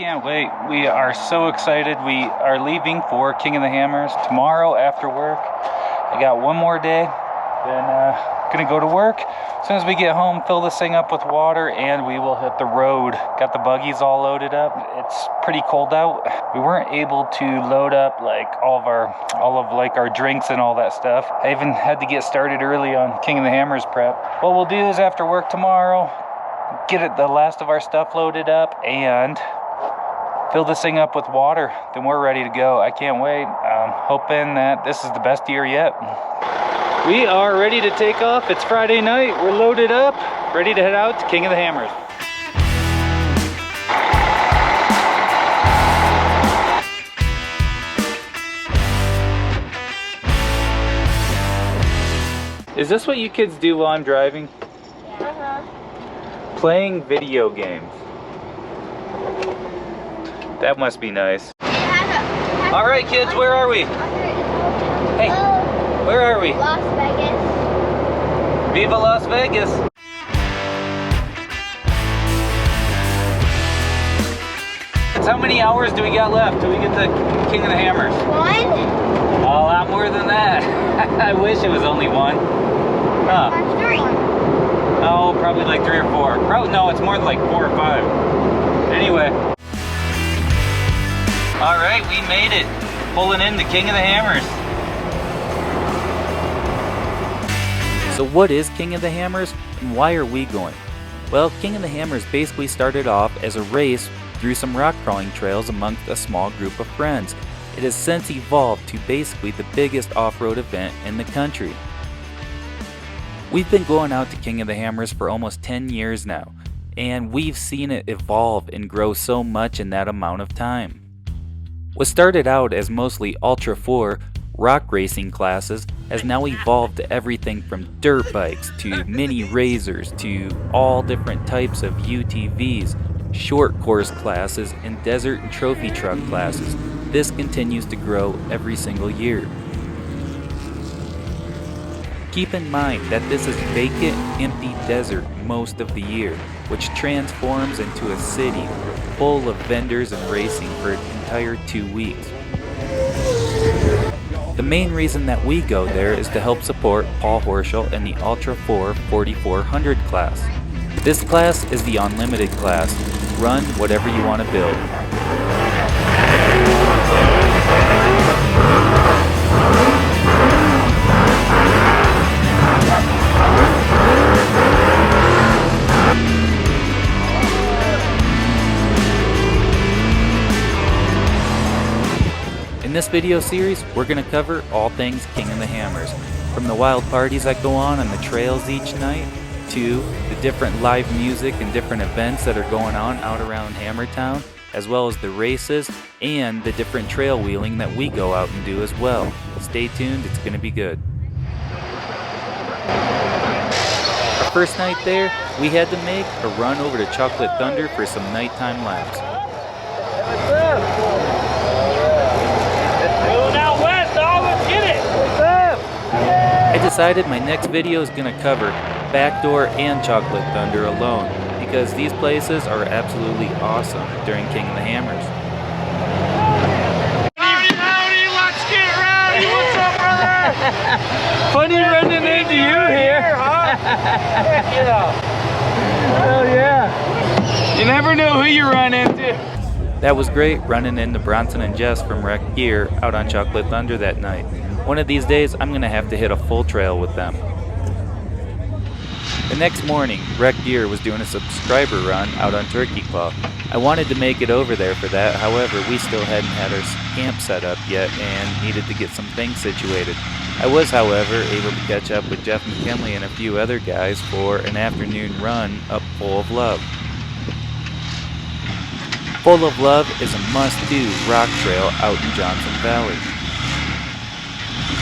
can't wait. We are so excited. We are leaving for King of the Hammers tomorrow after work. I got one more day, then gonna go to work. As soon as we get home, fill this thing up with water and we will hit the road. Got the buggies all loaded up. It's pretty cold out. We weren't able to load up like all of our drinks and all that stuff. I even had to get started early on King of the Hammers prep. What we'll do is after work tomorrow, get the last of our stuff loaded up and fill this thing up with water. Then we're ready to go. I can't wait. I'm hoping that this is the best year yet. We are ready to take off. It's Friday night. We're loaded up, ready to head out to King of the Hammers. Is this what you kids do while I'm driving? Yeah. Playing video games. That must be nice. All right, kids, where are we? Hey, where are we? Las Vegas. Viva Las Vegas. How many hours do we got left till we get to King of the Hammers? 1. A lot more than that. I wish it was only 1. Huh. 3. Oh, probably like 3 or 4. Probably, no, it's more like 4 or 5. Anyway. All right, we made it. Pulling into King of the Hammers. So what is King of the Hammers and why are we going? Well, King of the Hammers basically started off as a race through some rock crawling trails amongst a small group of friends. It has since evolved to basically the biggest off-road event in the country. We've been going out to King of the Hammers for almost 10 years now, and we've seen it evolve and grow so much in that amount of time. What started out as mostly Ultra 4 rock racing classes has now evolved to everything from dirt bikes to mini razors to all different types of UTVs, short course classes, and desert and trophy truck classes. This continues to grow every single year. Keep in mind that this is vacant, empty desert most of the year, which transforms into a city full of vendors and racing for an entire 2 weeks. The main reason that we go there is to help support Paul Horschel and the Ultra 4 4400 class. This class is the unlimited class. Run whatever you want to build. In this video series, we're going to cover all things King of the Hammers, from the wild parties that go on the trails each night, to the different live music and different events that are going on out around Hammertown, as well as the races and the different trail wheeling that we go out and do as well. Stay tuned, it's going to be good. Our first night there, we had to make a run over to Chocolate Thunder for some nighttime laps. What's up? Going out west, dog, let's get it! What's up? I decided my next video is going to cover Backdoor and Chocolate Thunder alone, because these places are absolutely awesome during King of the Hammers. Howdy, howdy, let's get rowdy! What's up, brother? Funny running into you here. Huh? Heck yeah. Oh yeah. You never know who you run into. That was great running into Bronson and Jess from Wreck Gear out on Chocolate Thunder that night. One of these days, I'm going to have to hit a full trail with them. The next morning, Wreck Gear was doing a subscriber run out on Turkey Claw. I wanted to make it over there for that, however, we still hadn't had our camp set up yet and needed to get some things situated. I was, however, able to catch up with Jeff McKinley and a few other guys for an afternoon run up Full of Love. Full of Love is a must-do rock trail out in Johnson Valley.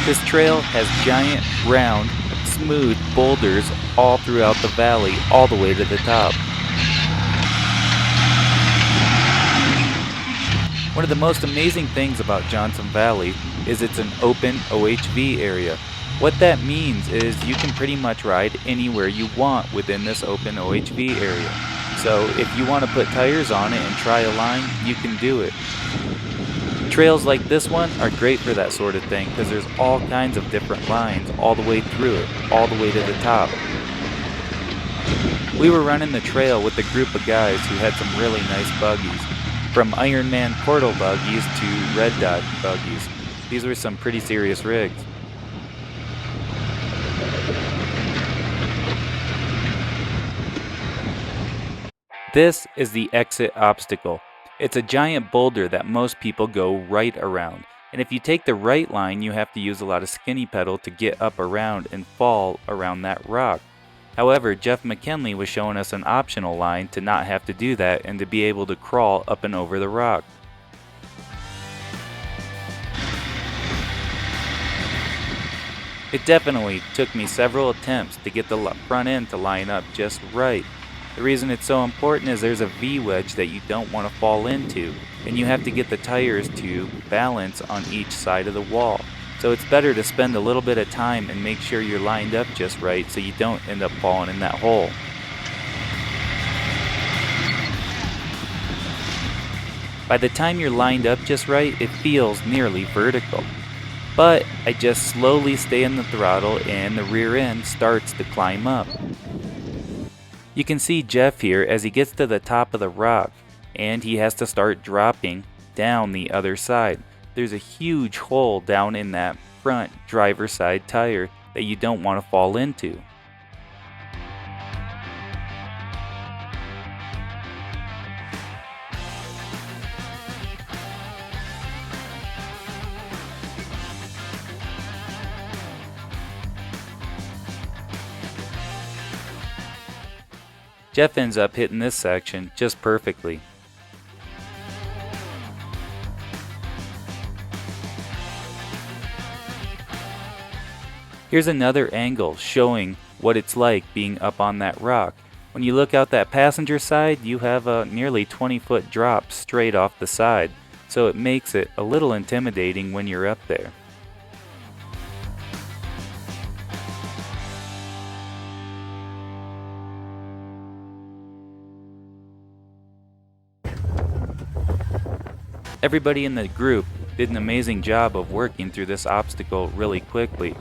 This trail has giant, round, smooth boulders all throughout the valley, all the way to the top. One of the most amazing things about Johnson Valley is it's an open OHV area. What that means is you can pretty much ride anywhere you want within this open OHV area. So if you want to put tires on it and try a line, you can do it. Trails like this one are great for that sort of thing because there's all kinds of different lines all the way through it, all the way to the top. We were running the trail with a group of guys who had some really nice buggies, from Iron Man portal buggies to Red Dot buggies. These were some pretty serious rigs. This is the exit obstacle. It's a giant boulder that most people go right around. And if you take the right line, you have to use a lot of skinny pedal to get up around and fall around that rock. However, Jeff McKinley was showing us an optional line to not have to do that and to be able to crawl up and over the rock. It definitely took me several attempts to get the front end to line up just right. The reason it's so important is there's a V-wedge that you don't want to fall into, and you have to get the tires to balance on each side of the wall. So it's better to spend a little bit of time and make sure you're lined up just right so you don't end up falling in that hole. By the time you're lined up just right, it feels nearly vertical. But I just slowly stay in the throttle and the rear end starts to climb up. You can see Jeff here as he gets to the top of the rock and he has to start dropping down the other side. There's a huge hole down in that front driver's side tire that you don't want to fall into. Jeff ends up hitting this section just perfectly. Here's another angle showing what it's like being up on that rock. When you look out that passenger side, you have a nearly 20-foot drop straight off the side, so it makes it a little intimidating when you're up there. Everybody in the group did an amazing job of working through this obstacle really quickly.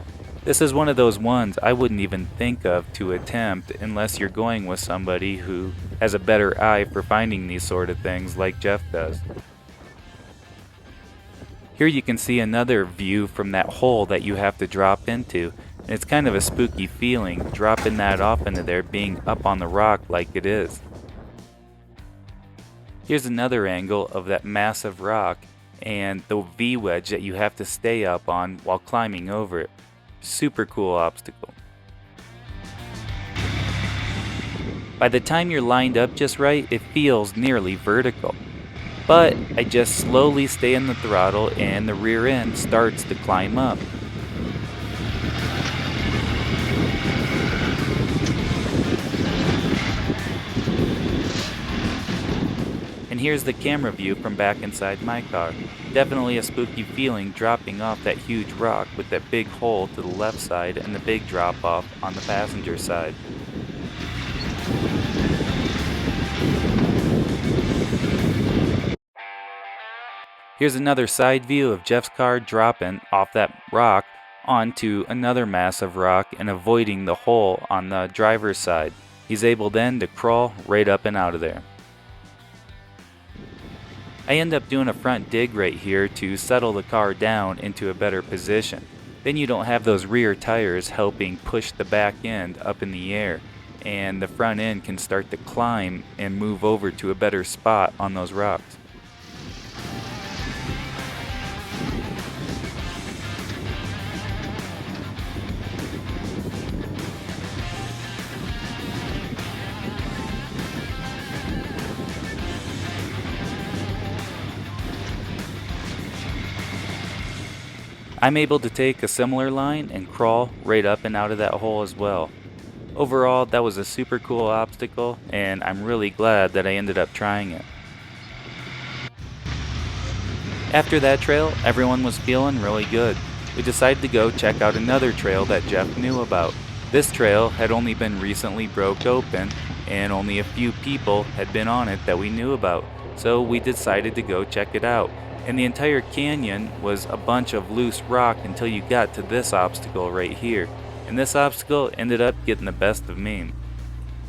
This is one of those ones I wouldn't even think of to attempt unless you're going with somebody who has a better eye for finding these sort of things like Jeff does. Here you can see another view from that hole that you have to drop into. And it's kind of a spooky feeling dropping that off into there, being up on the rock like it is. Here's another angle of that massive rock and the V-wedge that you have to stay up on while climbing over it. Super cool obstacle. By the time you're lined up just right, it feels nearly vertical. But I just slowly stay in the throttle and the rear end starts to climb up. And here's the camera view from back inside my car. Definitely a spooky feeling dropping off that huge rock with that big hole to the left side and the big drop off on the passenger side. Here's another side view of Jeff's car dropping off that rock onto another massive rock and avoiding the hole on the driver's side. He's able then to crawl right up and out of there. I end up doing a front dig right here to settle the car down into a better position. Then you don't have those rear tires helping push the back end up in the air, and the front end can start to climb and move over to a better spot on those rocks. I'm able to take a similar line and crawl right up and out of that hole as well. Overall, that was a super cool obstacle, and I'm really glad that I ended up trying it. After that trail, everyone was feeling really good. We decided to go check out another trail that Jeff knew about. This trail had only been recently broke open, and only a few people had been on it that we knew about. So we decided to go check it out. And the entire canyon was a bunch of loose rock until you got to this obstacle right here. And this obstacle ended up getting the best of me.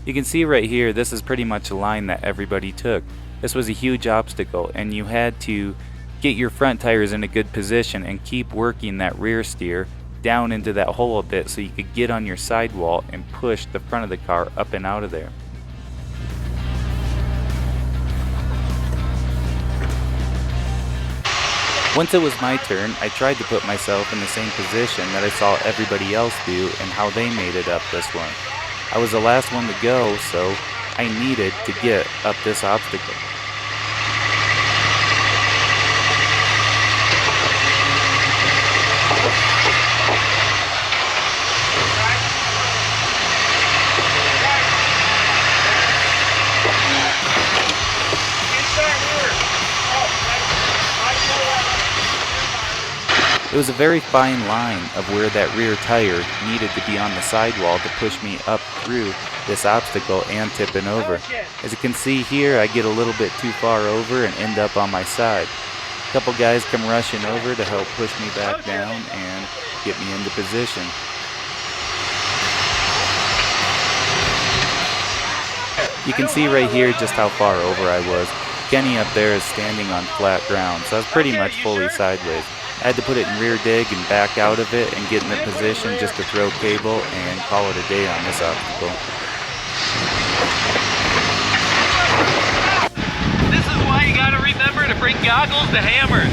You can see right here, this is pretty much a line that everybody took. This was a huge obstacle, and you had to get your front tires in a good position and keep working that rear steer down into that hole a bit so you could get on your sidewall and push the front of the car up and out of there. Once it was my turn, I tried to put myself in the same position that I saw everybody else do and how they made it up this one. I was the last one to go, so I needed to get up this obstacle. It was a very fine line of where that rear tire needed to be on the sidewall to push me up through this obstacle and tipping over. As you can see here, I get a little bit too far over and end up on my side. A couple guys come rushing over to help push me back down and get me into position. You can see right here just how far over I was. Kenny up there is standing on flat ground, so I was pretty much fully sideways. I had to put it in rear dig and back out of it and get in the position just to throw cable and call it a day on this obstacle. This is why you gotta remember to bring goggles to hammers.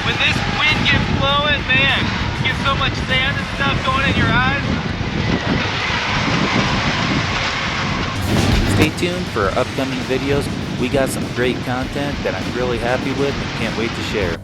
When this wind gets blowing, man, you get so much sand and stuff going in your eyes. Stay tuned for our upcoming videos. We got some great content that I'm really happy with and can't wait to share.